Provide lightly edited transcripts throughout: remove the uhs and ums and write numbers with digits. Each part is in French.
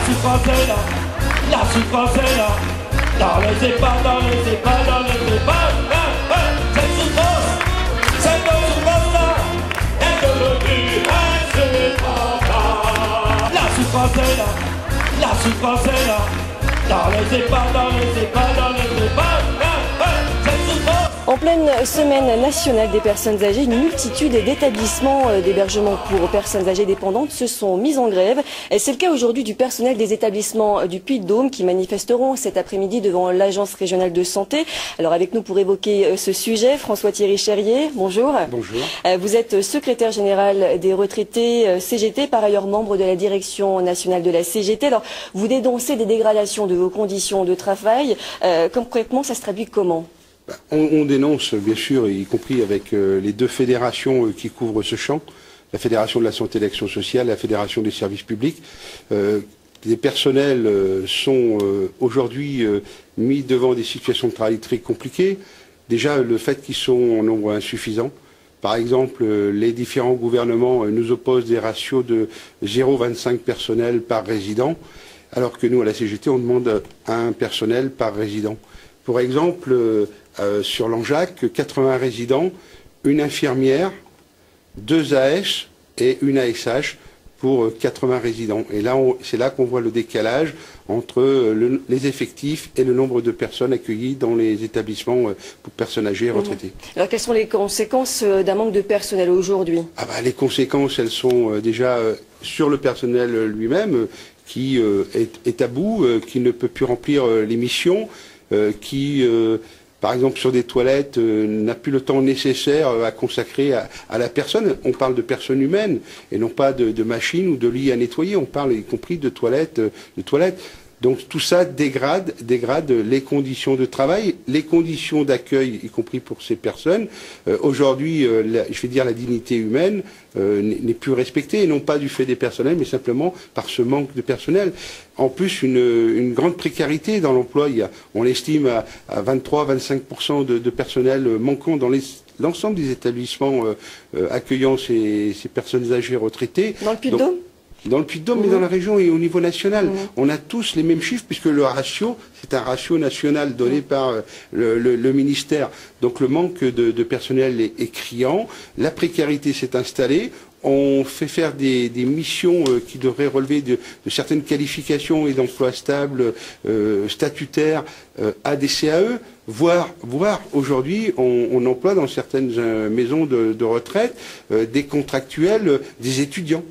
souffrance est là, la souffrance est là. Dans les EHPAD, dans les EHPAD, dans les EHPAD. Cette souffrance, cette souffrance-là, est devenue insupportable. La souffrance est là, la souffrance est là. Dans les EHPAD, dans les EHPAD, dans les EHPAD. Cette souffrance. En pleine semaine nationale des personnes âgées, une multitude d'établissements d'hébergement pour personnes âgées dépendantes se sont mis en grève. C'est le cas aujourd'hui du personnel des établissements du Puy-de-Dôme qui manifesteront cet après-midi devant l'Agence régionale de santé. Alors avec nous pour évoquer ce sujet, François-Thierry Cherrier, bonjour. Bonjour. Vous êtes secrétaire général des retraités CGT, par ailleurs membre de la direction nationale de la CGT. Alors vous dénoncez des dégradations de vos conditions de travail. Concrètement, ça se traduit comment ? On dénonce, bien sûr, y compris avec les deux fédérations qui couvrent ce champ, la Fédération de la santé et de l'action sociale, la Fédération des services publics. Les personnels sont aujourd'hui mis devant des situations de travail très compliquées. Déjà, le fait qu'ils sont en nombre insuffisant. Par exemple, les différents gouvernements nous opposent des ratios de 0,25 personnel par résident, alors que nous, à la CGT, on demande un personnel par résident. Pour exemple, sur Langeac, 80 résidents, une infirmière, 2 AS et une ASH pour 80 résidents. Et là, c'est là qu'on voit le décalage entre les effectifs et le nombre de personnes accueillies dans les établissements pour personnes âgées et retraitées. Alors, quelles sont les conséquences d'un manque de personnel aujourd'hui ? Les conséquences, elles sont déjà sur le personnel lui-même, qui est à bout, qui ne peut plus remplir les missions, qui, par exemple, sur des toilettes, n'a plus le temps nécessaire à consacrer à la personne. On parle de personnes humaines et non pas de machines ou de lits à nettoyer. On parle y compris de toilettes. Donc tout ça dégrade les conditions de travail, les conditions d'accueil, y compris pour ces personnes. Aujourd'hui, je vais dire la dignité humaine n'est plus respectée, et non pas du fait des personnels, mais simplement par ce manque de personnel. En plus, une grande précarité dans l'emploi. On l'estime à 23-25% de personnel manquant dans l'ensemble des établissements accueillant ces personnes âgées retraitées. Dans le Puy-de-Dôme ? Dans le Puy-de-Dôme, mais dans la région et au niveau national. On a tous les mêmes chiffres, puisque le ratio, c'est un ratio national donné par le ministère. Donc le manque de personnel est criant, la précarité s'est installée. On fait faire des missions qui devraient relever de certaines qualifications et d'emplois stables, statutaires, à des CAE, voire aujourd'hui, on emploie dans certaines maisons de retraite des contractuels, des étudiants.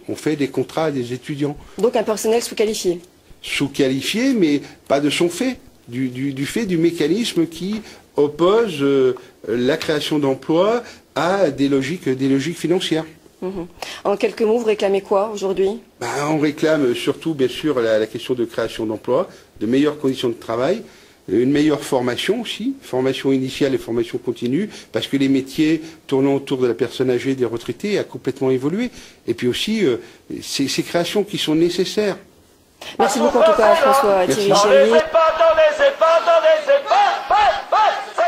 On fait des contrats à des étudiants. Donc un personnel sous-qualifié. Sous-qualifié, mais pas de son fait, du fait du mécanisme qui oppose la création d'emplois à des logiques financières. En quelques mots, vous réclamez quoi aujourd'hui ? On réclame surtout, bien sûr, la question de création d'emplois, de meilleures conditions de travail, une meilleure formation aussi, formation initiale et formation continue, parce que les métiers tournant autour de la personne âgée et des retraités a complètement évolué. Et puis aussi, ces créations qui sont nécessaires. Merci beaucoup en tout cas, François-Thierry Cherrier.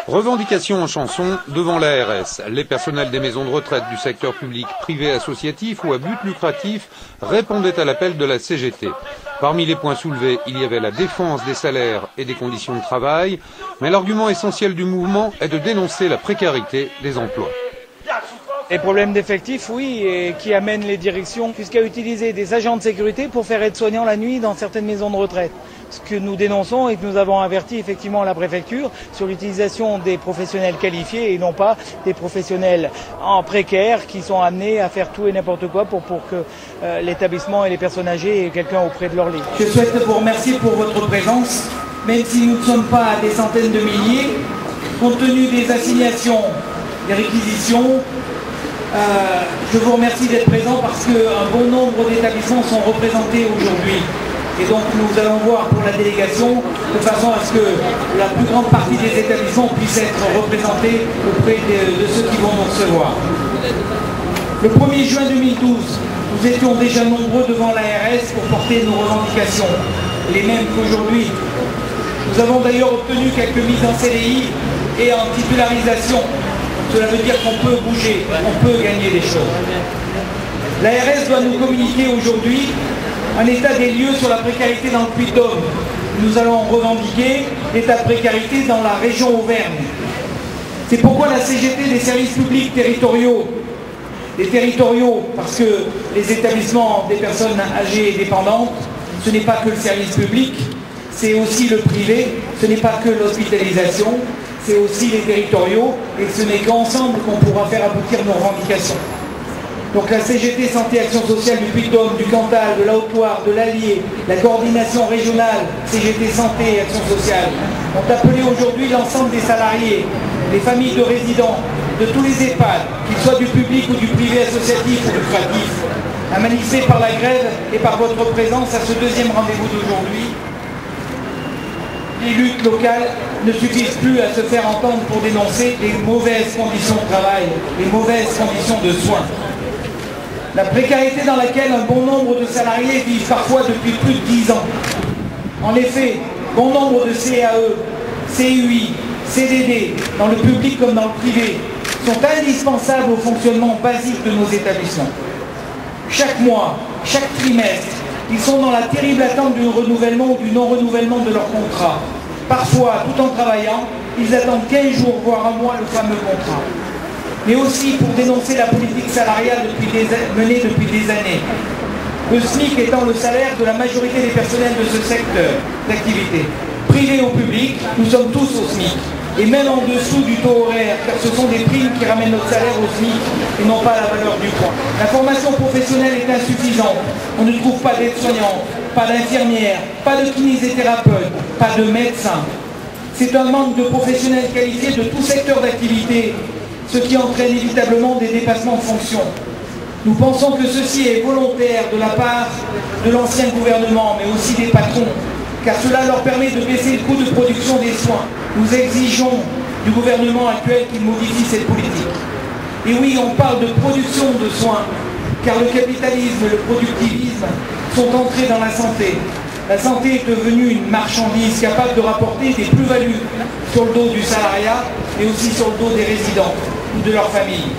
Revendications en chanson devant l'ARS. Les personnels des maisons de retraite du secteur public, privé, associatif ou à but lucratif répondaient à l'appel de la CGT. Parmi les points soulevés, il y avait la défense des salaires et des conditions de travail, mais l'argument essentiel du mouvement est de dénoncer la précarité des emplois. Les problèmes d'effectifs, oui, et qui amènent les directions jusqu'à utiliser des agents de sécurité pour faire aide-soignant la nuit dans certaines maisons de retraite. Ce que nous dénonçons et que nous avons averti effectivement la préfecture sur l'utilisation des professionnels qualifiés et non pas des professionnels en précaire qui sont amenés à faire tout et n'importe quoi pour que l'établissement et les personnes âgées aient quelqu'un auprès de leur lit. Je souhaite vous remercier pour votre présence, même si nous ne sommes pas à des centaines de milliers, compte tenu des assignations, des réquisitions. Je vous remercie d'être présent parce qu'un bon nombre d'établissements sont représentés aujourd'hui. Et donc nous allons voir pour la délégation de façon à ce que la plus grande partie des établissements puissent être représentés auprès de ceux qui vont nous recevoir. Le 1er juin 2012, nous étions déjà nombreux devant l'ARS pour porter nos revendications, les mêmes qu'aujourd'hui. Nous avons d'ailleurs obtenu quelques mises en CDI et en titularisation. Cela veut dire qu'on peut bouger, on peut gagner des choses. L'ARS doit nous communiquer aujourd'hui un état des lieux sur la précarité dans le Puy-de-Dôme. Nous allons revendiquer l'état de précarité dans la région Auvergne. C'est pourquoi la CGT des services publics territoriaux, les territoriaux, parce que les établissements des personnes âgées et dépendantes, ce n'est pas que le service public, c'est aussi le privé, ce n'est pas que l'hospitalisation, c'est aussi les territoriaux, et ce n'est qu'ensemble qu'on pourra faire aboutir nos revendications. Donc la CGT Santé Action Sociale du Puy-de-Dôme, du Cantal, de la Haute-Loire, de l'Allier, la coordination régionale CGT Santé et Action Sociale ont appelé aujourd'hui l'ensemble des salariés, les familles de résidents, de tous les EHPAD, qu'ils soient du public ou du privé associatif ou lucratif, à manifester par la grève et par votre présence à ce deuxième rendez-vous d'aujourd'hui. Les luttes locales ne suffisent plus à se faire entendre pour dénoncer les mauvaises conditions de travail, les mauvaises conditions de soins. La précarité dans laquelle un bon nombre de salariés vivent parfois depuis plus de 10 ans. En effet, bon nombre de CAE, CUI, CDD, dans le public comme dans le privé, sont indispensables au fonctionnement basique de nos établissements. Chaque mois, chaque trimestre, ils sont dans la terrible attente du renouvellement ou du non-renouvellement de leur contrat. Parfois, tout en travaillant, ils attendent 15 jours, voire un mois, le fameux contrat. Mais aussi pour dénoncer la politique salariale menée depuis des années. Le SMIC étant le salaire de la majorité des personnels de ce secteur d'activité. Privé ou public, nous sommes tous au SMIC. Et même en dessous du taux horaire, car ce sont des primes qui ramènent notre salaire au SMIC et non pas la valeur du point. La formation professionnelle est insuffisante. On ne trouve pas d'aide-soignants, pas d'infirmières, pas de kinésithérapeutes, pas de médecins. C'est un manque de professionnels qualifiés de tout secteur d'activité, ce qui entraîne inévitablement des dépassements de fonction. Nous pensons que ceci est volontaire de la part de l'ancien gouvernement, mais aussi des patrons, car cela leur permet de baisser le coût de production des soins. Nous exigeons du gouvernement actuel qu'il modifie cette politique. Et oui, on parle de production de soins, car le capitalisme et le productivisme sont entrés dans la santé. La santé est devenue une marchandise capable de rapporter des plus-values sur le dos du salariat, mais aussi sur le dos des résidents ou de leur famille.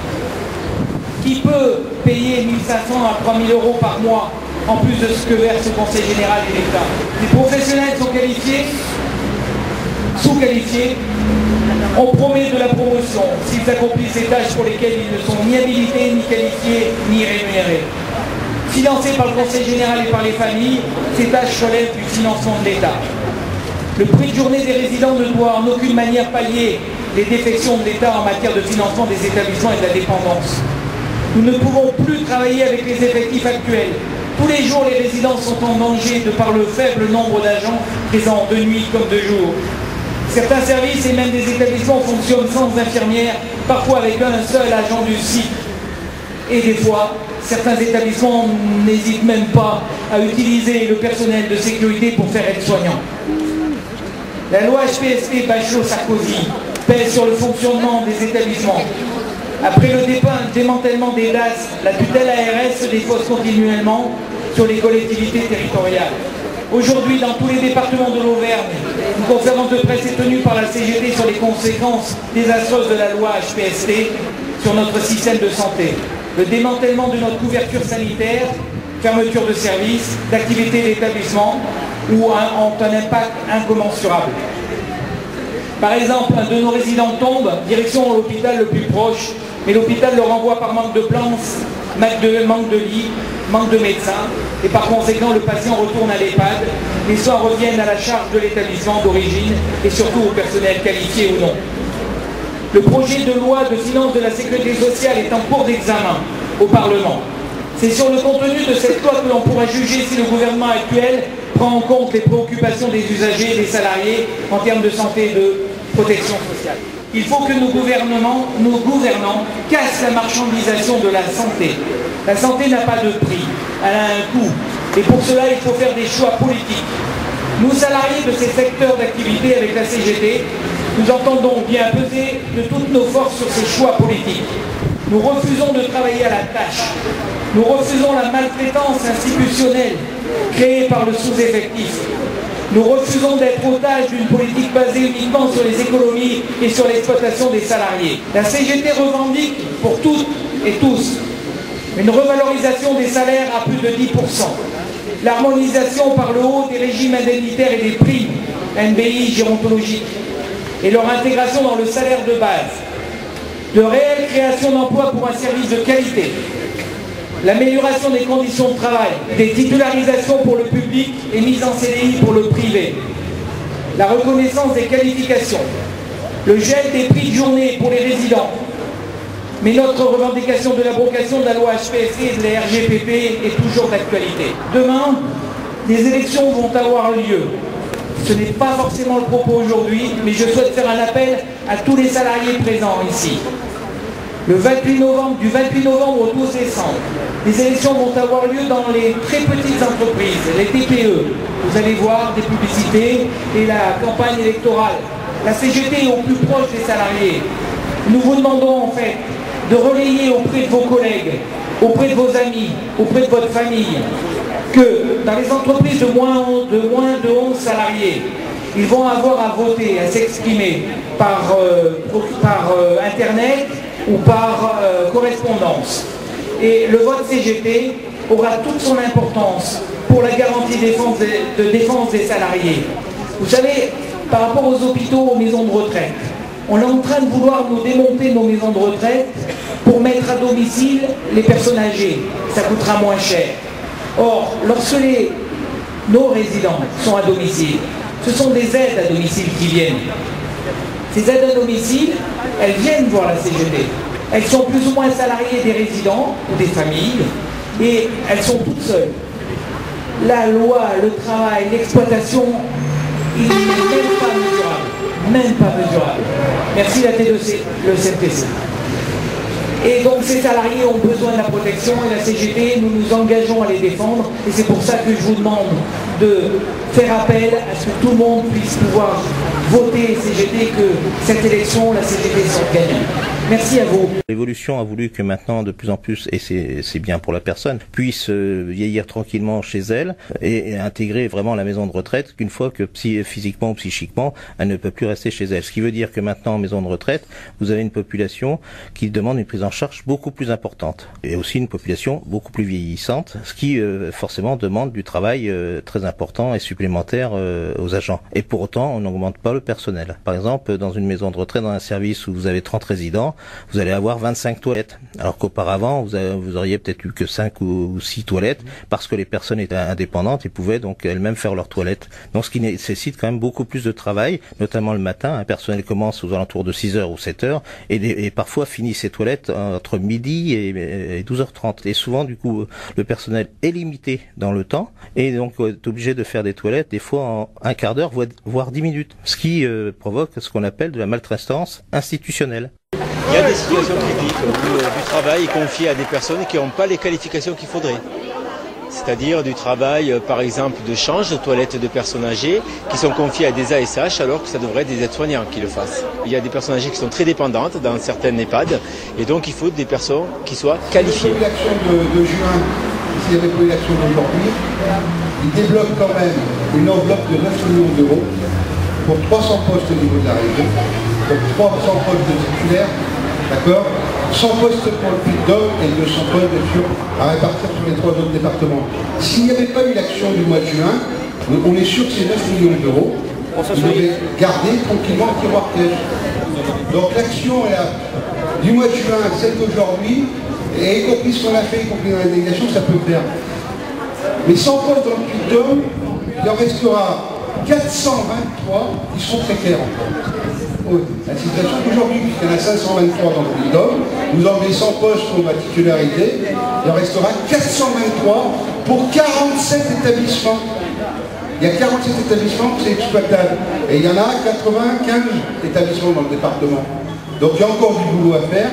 Qui peut payer 1 500 à 3 000 euros par mois en plus de ce que verse le Conseil général et l'État? Les professionnels sont qualifiés, sous-qualifiés, on promet de la promotion s'ils accomplissent des tâches pour lesquelles ils ne sont ni habilités, ni qualifiés, ni rémunérés. Financés par le Conseil général et par les familles, ces tâches relèvent du financement de l'État. Le prix de journée des résidents ne doit en aucune manière pallier les défections de l'État en matière de financement des établissements et de la dépendance. Nous ne pouvons plus travailler avec les effectifs actuels. Tous les jours, les résidents sont en danger de par le faible nombre d'agents présents de nuit comme de jour. Certains services et même des établissements fonctionnent sans infirmières, parfois avec un seul agent du site. Et des fois, certains établissements n'hésitent même pas à utiliser le personnel de sécurité pour faire aide-soignant. La loi HPST Bachelot-Sarkozy pèse sur le fonctionnement des établissements. Après le démantèlement des DAS, la tutelle ARS se défausse continuellement sur les collectivités territoriales. Aujourd'hui, dans tous les départements de l'Auvergne, une conférence de presse est tenue par la CGT sur les conséquences désastreuses de la loi HPST sur notre système de santé. Le démantèlement de notre couverture sanitaire, fermeture de services, d'activités d'établissement ont un impact incommensurable. Par exemple, un de nos résidents tombe, direction l'hôpital le plus proche, mais l'hôpital le renvoie par manque de place, manque de lits, manque de médecins, et par conséquent le patient retourne à l'EHPAD, les soins reviennent à la charge de l'établissement d'origine et surtout au personnel qualifié ou non. Le projet de loi de finances de la Sécurité sociale est en cours d'examen au Parlement. C'est sur le contenu de cette loi que l'on pourra juger si le gouvernement actuel prend en compte les préoccupations des usagers et des salariés en termes de santé et de protection sociale. Il faut que nos gouvernants cassent la marchandisation de la santé. La santé n'a pas de prix, elle a un coût. Et pour cela, il faut faire des choix politiques. Nous, salariés de ces secteurs d'activité avec la CGT, nous entendons bien peser de toutes nos forces sur ces choix politiques. Nous refusons de travailler à la tâche. Nous refusons la maltraitance institutionnelle créée par le sous-effectif. Nous refusons d'être otages d'une politique basée uniquement sur les économies et sur l'exploitation des salariés. La CGT revendique pour toutes et tous une revalorisation des salaires à plus de 10%, l'harmonisation par le haut des régimes indemnitaires et des primes, NBI gérontologiques, et leur intégration dans le salaire de base, de réelles créations d'emplois pour un service de qualité, l'amélioration des conditions de travail, des titularisations pour le public et mise en CDI pour le privé, la reconnaissance des qualifications, le gel des prix de journée pour les résidents. Mais notre revendication de l'abrogation de la loi HPST et de la RGPP est toujours d'actualité. Demain, des élections vont avoir lieu. Ce n'est pas forcément le propos aujourd'hui, mais je souhaite faire un appel à tous les salariés présents ici. Du 28 novembre au 12 décembre, les élections vont avoir lieu dans les très petites entreprises, les TPE. Vous allez voir des publicités et la campagne électorale. La CGT est au plus proche des salariés. Nous vous demandons en fait de relayer auprès de vos collègues, auprès de vos amis, auprès de votre famille, que dans les entreprises de moins de 11 salariés, ils vont avoir à voter, à s'exprimer par Internet ou par correspondance. Et le vote CGT aura toute son importance pour la garantie de défense des salariés. Vous savez, par rapport aux hôpitaux, aux maisons de retraite, on est en train de vouloir nous démonter nos maisons de retraite pour mettre à domicile les personnes âgées. Ça coûtera moins cher. Or, lorsque nos résidents sont à domicile, ce sont des aides à domicile qui viennent. Ces aides à domicile, elles viennent voir la CGT. Elles sont plus ou moins salariées des résidents ou des familles et elles sont toutes seules. La loi, le travail, l'exploitation, il n'est même pas mesurable. Même pas mesurable. Merci la T2C, le CNTC. Et donc ces salariés ont besoin de la protection et la CGT, nous nous engageons à les défendre et c'est pour ça que je vous demande de faire appel à ce que tout le monde puisse pouvoir voter CGT, que cette élection, la CGT soit gagnante. Merci à vous. L'évolution a voulu que maintenant, de plus en plus, et c'est bien pour la personne, puisse vieillir tranquillement chez elle et intégrer vraiment la maison de retraite qu'une fois que physiquement ou psychiquement, elle ne peut plus rester chez elle. Ce qui veut dire que maintenant, en maison de retraite, vous avez une population qui demande une prise en charge beaucoup plus importante et aussi une population beaucoup plus vieillissante, ce qui forcément demande du travail très important et supplémentaire aux agents. Et pour autant, on n'augmente pas le personnel. Par exemple, dans une maison de retraite, dans un service où vous avez 30 résidents, vous allez avoir 25 toilettes. Alors qu'auparavant, vous auriez peut-être eu que 5 ou 6 toilettes parce que les personnes étaient indépendantes et pouvaient donc elles-mêmes faire leurs toilettes. Donc ce qui nécessite quand même beaucoup plus de travail, notamment le matin. Un personnel commence aux alentours de 6h ou 7h et parfois finit ses toilettes entre midi et 12h30. Et souvent, du coup, le personnel est limité dans le temps et donc est obligé de faire des toilettes des fois en un quart d'heure, voire 10 minutes. Ce qui provoque ce qu'on appelle de la maltraitance institutionnelle. Il y a des situations critiques où du travail est confié à des personnes qui n'ont pas les qualifications qu'il faudrait. C'est-à-dire du travail, par exemple, de change de toilettes de personnes âgées qui sont confiées à des ASH alors que ça devrait être des aides-soignants qui le fassent. Il y a des personnes âgées qui sont très dépendantes dans certaines EHPAD et donc il faut des personnes qui soient qualifiées. L'action de juin, s'il n'y avait pas eu l'action d'aujourd'hui, il débloque quand même une enveloppe de 9 millions d'euros pour 300 postes au niveau de la région, donc 300 postes de titulaires, d'accord, 100 postes pour le Puy-de-Dôme et 200 postes, bien sûr, à répartir sur les 3 autres départements. S'il n'y avait pas eu l'action du mois de juin, on est sûr que ces 9 millions d'euros, ils devaient garder tranquillement le tiroir caisse. Donc l'action du mois de juin, celle d'aujourd'hui, et y compris ce qu'on a fait, y compris dans la délégation, ça peut le faire. Mais 100 postes dans le Puy-de-Dôme, il en restera 423 qui sont précaires encore. Oui. La situation d'aujourd'hui, puisqu'il y en a 523 dans le Puy-de-Dôme, vous enlevez 100 postes pour ma titularité, il en restera 423 pour 47 établissements. Il y a 47 établissements qui sont exploitables. Et il y en a 95 établissements dans le département. Donc il y a encore du boulot à faire.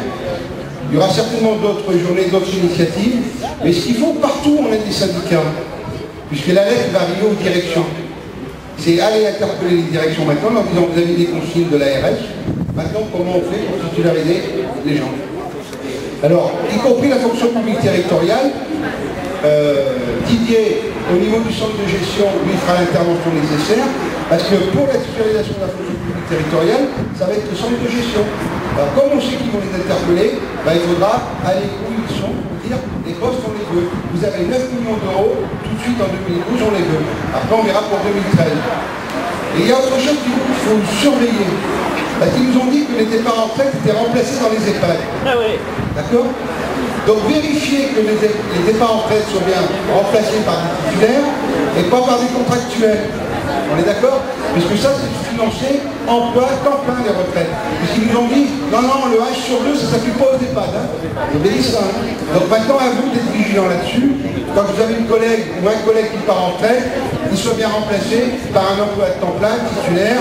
Il y aura certainement d'autres journées, d'autres initiatives. Mais ce qu'il faut, partout on a des syndicats. Puisque la lettre va arriver aux directions. C'est aller interpeller les directions maintenant en disant vous avez des consignes de l'ARS. Maintenant, comment on fait pour titulariser les gens? Alors, y compris la fonction publique territoriale, Didier, au niveau du centre de gestion, lui fera l'intervention nécessaire, parce que pour la titularisation de la fonction publique territoriale, ça va être le centre de gestion. Alors comme on sait qu'ils vont les interpeller, il faudra aller où ils sont, dire les postes on les veut. Vous avez 9 millions d'euros, tout de suite en 2012 on les veut. Après on verra pour 2013. Et il y a autre chose qu'il faut surveiller. Parce qu'ils nous ont dit que les départs en retraite étaient remplacés dans les EHPAD. Ah oui. D'accord? Donc vérifiez que les départs en retraite soient bien remplacés par des titulaires et pas par des contractuels. On est d'accord? Puisque ça, c'est financé emploi temps plein des retraites. Puisqu'ils nous ont dit, non, le H sur 2, ça ne s'applique pas aux EHPAD. Ils obéissent ça. Donc maintenant, à vous d'être vigilants là-dessus. Quand vous avez une collègue ou un collègue qui part en retraite, il soit bien remplacé par un emploi de temps plein, titulaire,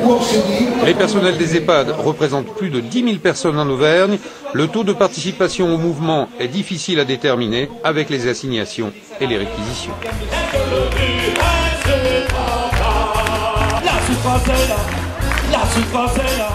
ou en CDI. Les personnels des EHPAD représentent plus de 10 000 personnes en Auvergne. Le taux de participation au mouvement est difficile à déterminer avec les assignations et les réquisitions. La souffrance est là,